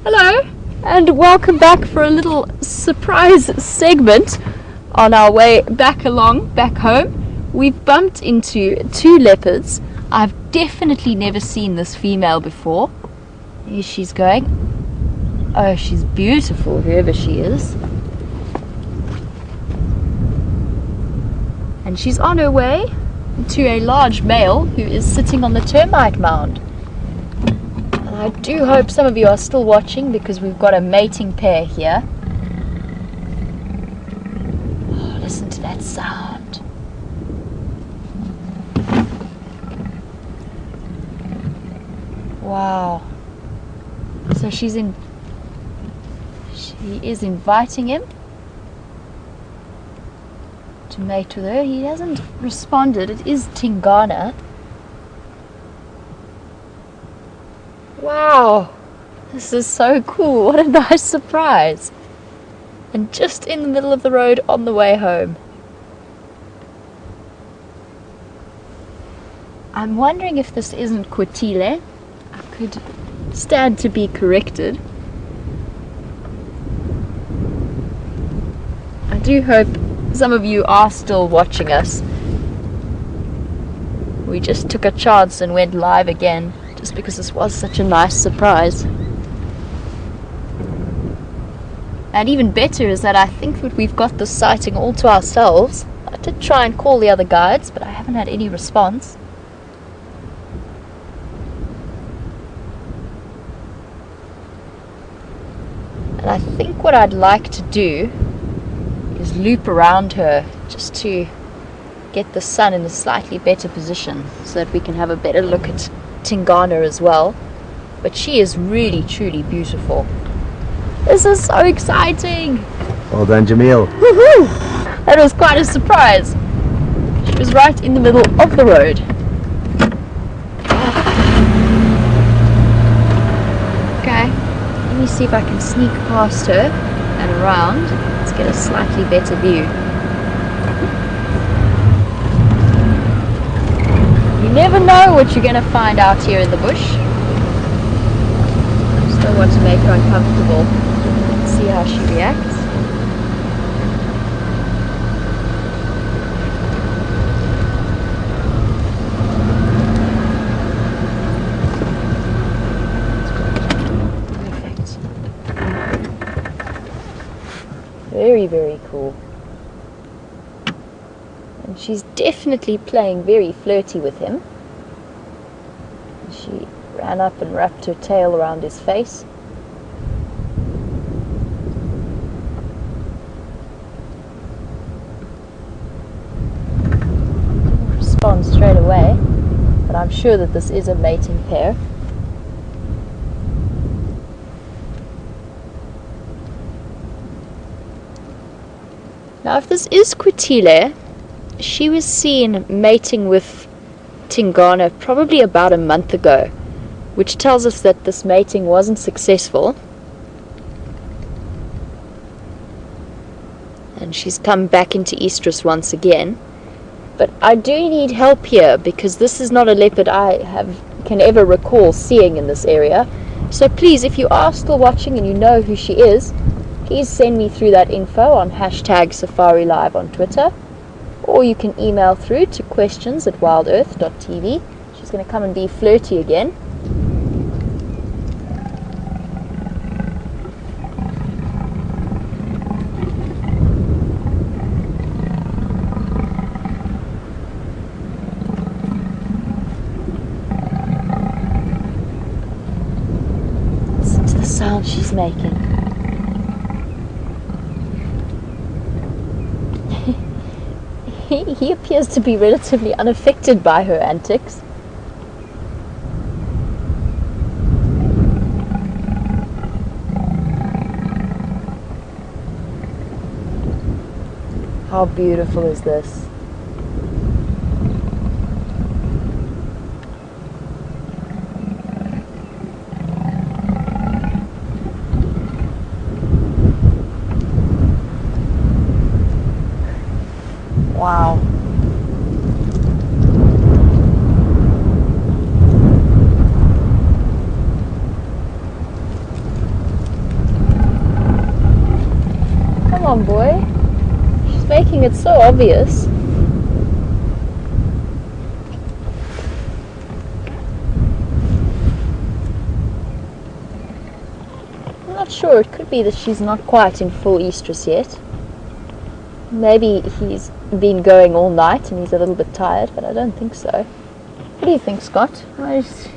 Hello, and welcome back for a little surprise segment on our way back home. We've bumped into two leopards. I've definitely never seen this female before. Here she's going. Oh, she's beautiful, whoever she is. And she's on her way to a large male who is sitting on the termite mound. I do hope some of you are still watching because we've got a mating pair here. Oh, listen to that sound. Wow. So she is inviting him to mate with her. He hasn't responded. It is Tingana. Wow, this is so cool. What a nice surprise. And just in the middle of the road on the way home. I'm wondering if this isn't Kwatile. I could stand to be corrected. I do hope some of you are still watching us. We just took a chance and went live again, just because this was such a nice surprise. And even better is that I think that we've got this sighting all to ourselves. I did try and call the other guides, but I haven't had any response. And I think what I'd like to do is loop around her just to get the sun in a slightly better position so that we can have a better look at Tingana as well. But she is really truly beautiful. This is so exciting. Well done, Jamil. Woohoo! That was quite a surprise. She was right in the middle of the road. Okay, let me see if I can sneak past her and around. Let's get a slightly better view. You never know what you're going to find out here in the bush. Just don't want to make her uncomfortable. Let's see how she reacts. Perfect. Very, very cool. And she's definitely playing very flirty with him. She ran up and wrapped her tail around his face. Didn't respond straight away, but I'm sure that this is a mating pair. Now, if this is Kwatile, she was seen mating with Tingana probably about a month ago, which tells us that this mating wasn't successful. And she's come back into estrus once again. But I do need help here because this is not a leopard I can ever recall seeing in this area. So please, if you are still watching and you know who she is, please send me through that info on #SafariLive on Twitter. Or you can email through to questions@WildEarth.tv. She's going to come and be flirty again. Listen to the sound she's making. He appears to be relatively unaffected by her antics. How beautiful is this? Wow. on, boy. She's making it so obvious. I'm not sure. It could be that she's not quite in full estrus yet. Maybe he's been going all night and he's a little bit tired, but I don't think so. What do you think, Scott? Why is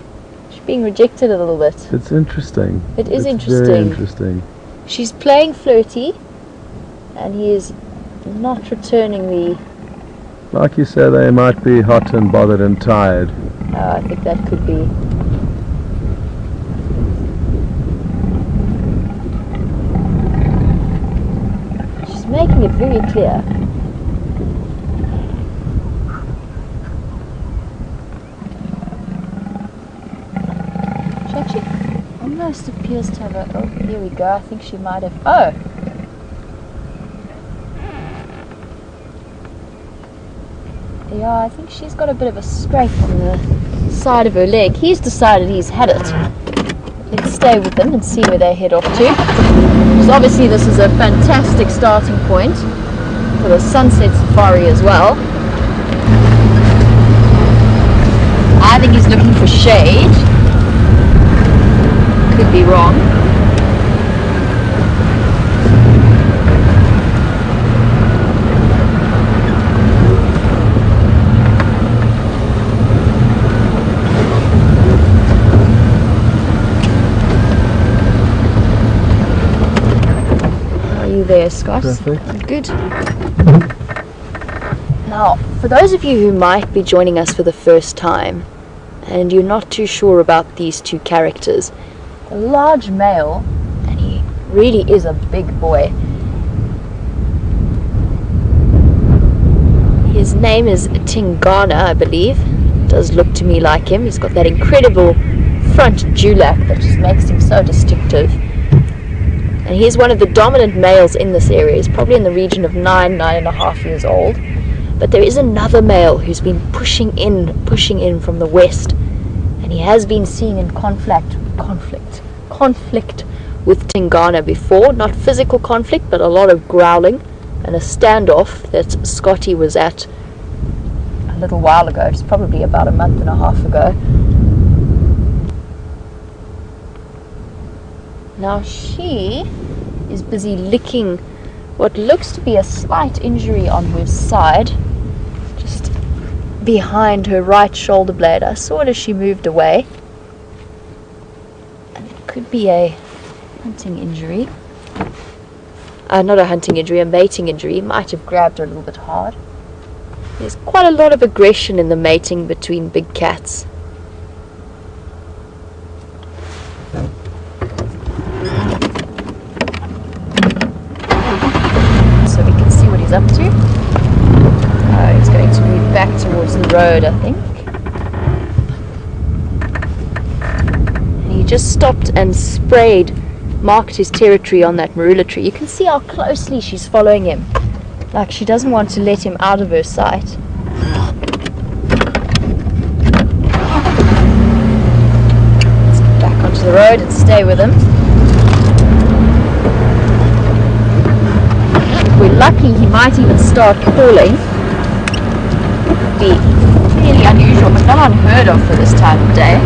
she being rejected a little bit? It's interesting. It's interesting. Very interesting. She's playing flirty, and he is not returning the... Like you say, they might be hot and bothered and tired. I think that could be. She's making it very clear. She actually almost appears to have a... Oh, here we go. I think she might have... Oh! Yeah, I think she's got a bit of a scrape on the side of her leg. He's decided he's had it. Let's stay with them and see where they head off to. Because obviously this is a fantastic starting point for the sunset safari as well. I think he's looking for shade. Could be wrong. There, Scott. Perfect. Good. Now, for those of you who might be joining us for the first time and you're not too sure about these two characters, a large male, and he really is a big boy. His name is Tingana, I believe. Does look to me like him. He's got that incredible front dewlap that just makes him so distinctive. And he's one of the dominant males in this area. He's probably in the region of 9.5 years old. But there is another male who's been pushing in from the west. And he has been seen in conflict with Tingana before. Not physical conflict, but a lot of growling and a standoff that Scotty was at a little while ago. It's probably about a month and a half ago. Now she is busy licking what looks to be a slight injury on her side, just behind her right shoulder blade. I saw it as she moved away. And it could be a hunting injury. Not a hunting injury, a mating injury. Might have grabbed her a little bit hard. There's quite a lot of aggression in the mating between big cats. He's up to. He's going to move back towards the road, I think. And he just stopped and marked his territory on that marula tree. You can see how closely she's following him. Like she doesn't want to let him out of her sight. Let's get back onto the road and stay with him. We're lucky, he might even start calling. Would be really unusual, but not unheard of for this time of day.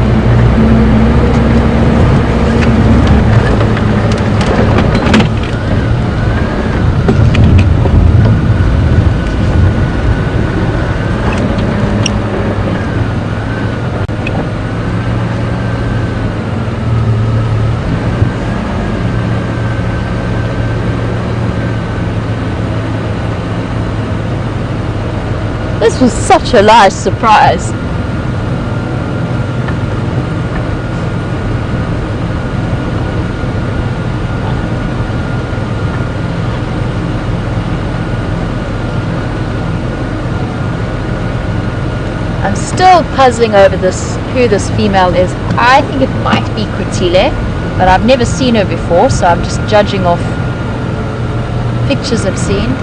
This was such a nice surprise. I'm still puzzling over who this female is. I think it might be Kwatile, but I've never seen her before, so I'm just judging off pictures I've seen.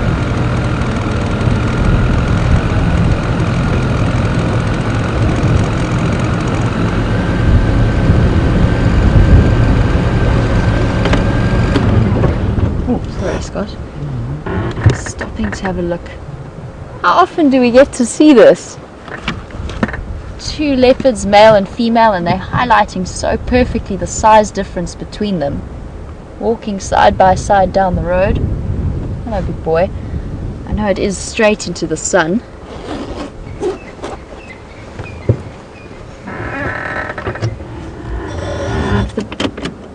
Scott. stopping to have a look. How often do we get to see this? 2 leopards, male and female, and they're highlighting so perfectly the size difference between them. Walking side by side down the road. Hello, big boy. I know it is straight into the sun. If the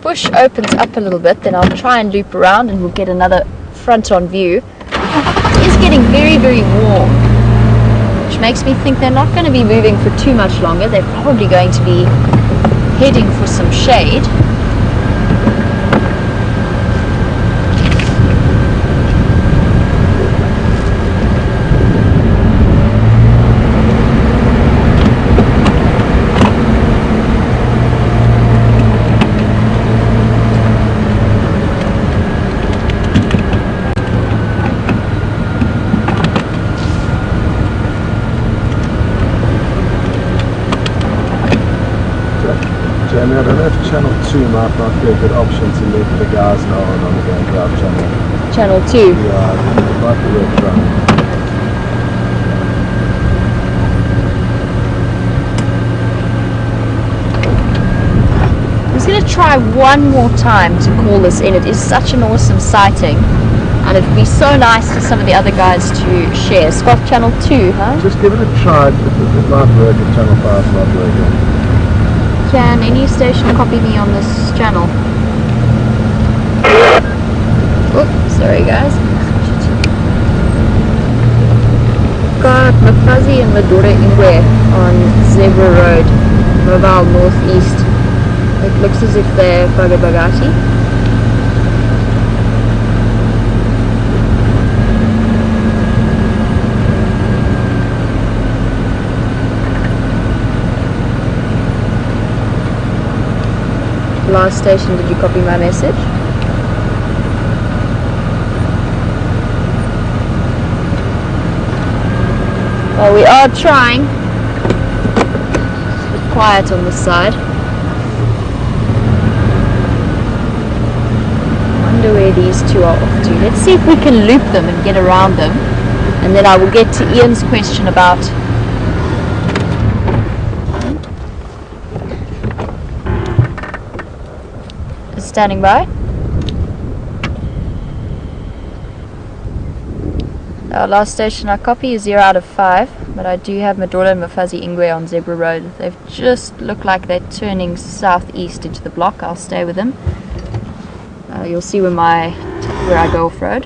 bush opens up a little bit, then I'll try and loop around and we'll get another front-on view. It is getting very, very warm, which makes me think they're not going to be moving for too much longer. They're probably going to be heading for some shade. Jamie, I don't know if channel 2 might not be a good option to let the guys know on the going to our channel. Channel 2. Yeah, it might be worth trying. I'm just going to try one more time to call this in. It is such an awesome sighting, and it'd be so nice for some of the other guys to share. Scott, channel 2, huh? Just give it a try. It might work if channel 5 is not working. Can any station copy me on this channel? Oops, sorry guys. Got Mafazi and Madura Ingwe on Zebra Road, Mobile Northeast. It looks as if they're Bagabagati. Last station, did you copy my message? Well, we are trying. It's a bit quiet on this side. Wonder where these two are off to. Let's see if we can loop them and get around them, and then I will get to Ian's question about standing by. Our last station I copy is 0 out of 5, but I do have Madura and Mafazi Ingwe on Zebra Road. They've just looked like they're turning southeast into the block. I'll stay with them. You'll see where I go off-road.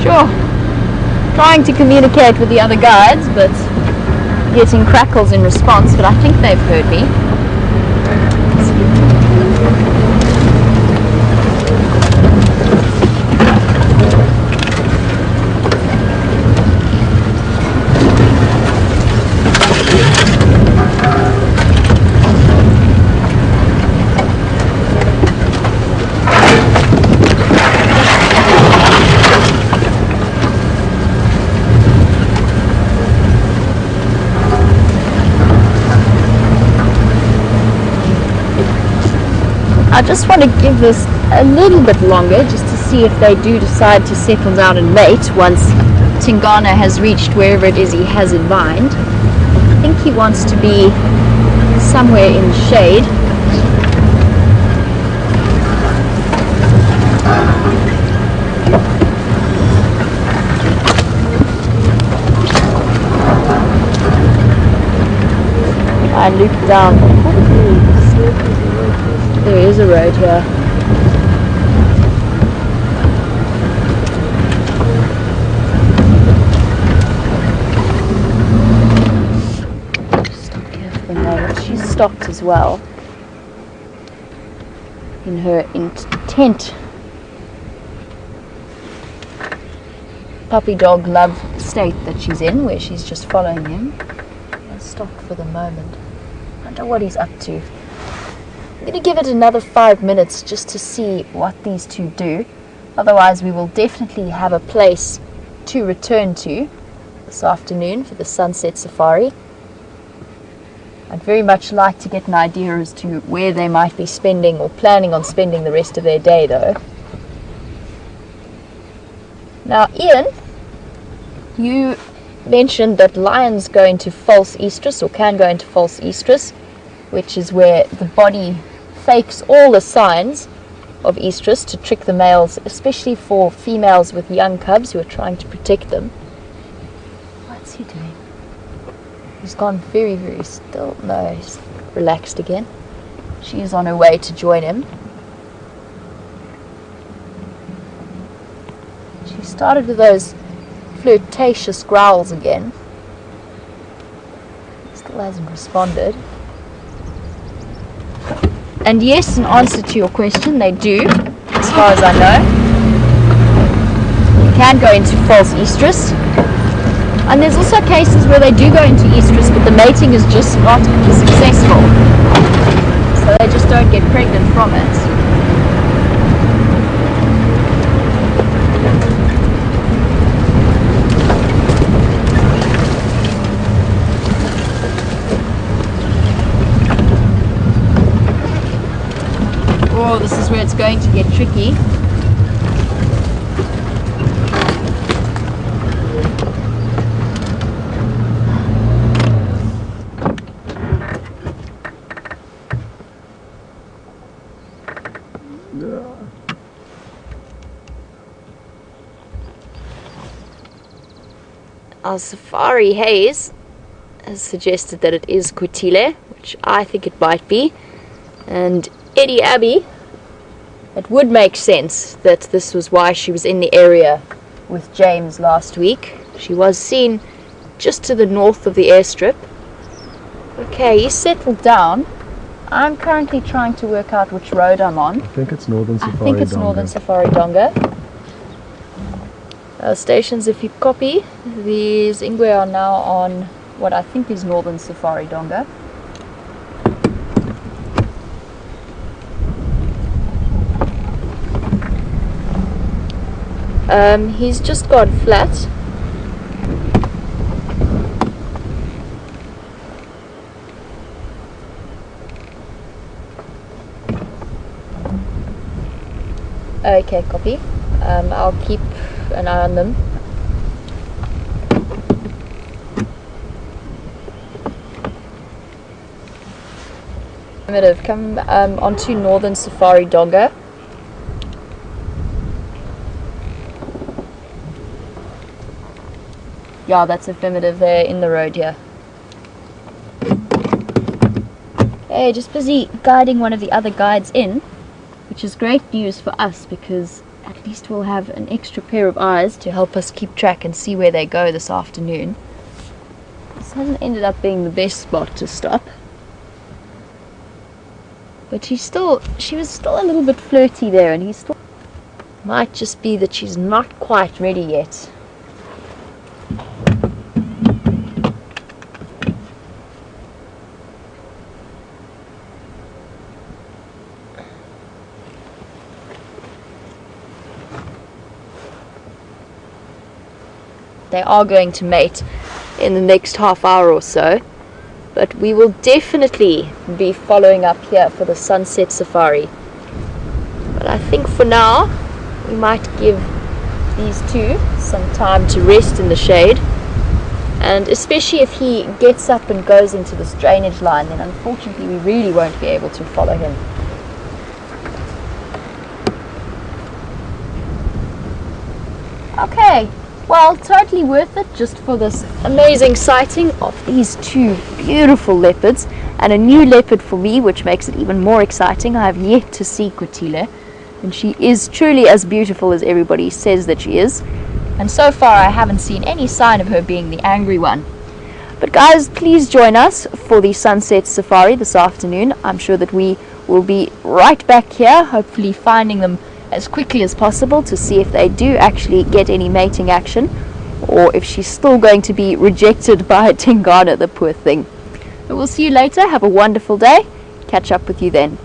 Sure, trying to communicate with the other guides, but getting crackles in response, but I think they've heard me. I just want to give this a little bit longer just to see if they do decide to settle down and mate once Tingana has reached wherever it is he has in mind. I think he wants to be somewhere in shade. I loop down. There is a road here. Stop here for the moment. She's stopped as well in her intent puppy dog love state that she's in, where she's just following him. Let's stop for the moment. I wonder what he's up to. I'm going to give it another 5 minutes just to see what these two do. Otherwise we will definitely have a place to return to this afternoon for the sunset safari. I'd very much like to get an idea as to where they might be spending or planning on spending the rest of their day though. Now Ian, you mentioned that lions go into false estrus, or can go into false estrus, which is where the body fakes all the signs of estrus to trick the males, especially for females with young cubs who are trying to protect them. What's he doing? He's gone very, very still. No, he's relaxed again. She is on her way to join him. She started with those flirtatious growls again. Still hasn't responded. And yes, in answer to your question, they do, as far as I know. You can go into false estrus. And there's also cases where they do go into estrus, but the mating is just not successful. So they just don't get pregnant from it. Oh, this is where it's going to get tricky. Our safari haze has suggested that it is Kwatile, which I think it might be. And Eddie Abbey, it would make sense that this was why she was in the area with James last week. She was seen just to the north of the airstrip. Okay, he's settled down. I'm currently trying to work out which road I'm on. I think it's Northern Safari Donga. I think it's Northern Safari Donga. Stations, if you copy, these Ingwe are now on what I think is Northern Safari Donga. He's just gone flat. Okay, copy. I'll keep an eye on them. Come onto Northern Safari Donga. Yeah, that's affirmative. They're in the road here. Okay, just busy guiding one of the other guides in, which is great news for us because at least we'll have an extra pair of eyes to help us keep track and see where they go this afternoon. This hasn't ended up being the best spot to stop. But she was still a little bit flirty there, and he still might just be that she's not quite ready yet. They are going to mate in the next half hour or so, but we will definitely be following up here for the sunset safari. But I think for now we might give these two some time to rest in the shade, and especially if he gets up and goes into this drainage line, then unfortunately we really won't be able to follow him. Okay. Well, totally worth it just for this amazing sighting of these two beautiful leopards, and a new leopard for me, which makes it even more exciting. I have yet to see Kwatile, and she is truly as beautiful as everybody says that she is, and so far I haven't seen any sign of her being the angry one. But guys, please join us for the sunset safari this afternoon. I'm sure that we will be right back here, hopefully finding them as quickly as possible to see if they do actually get any mating action, or if she's still going to be rejected by Tingana, the poor thing. But we'll see you later. Have a wonderful day. Catch up with you then.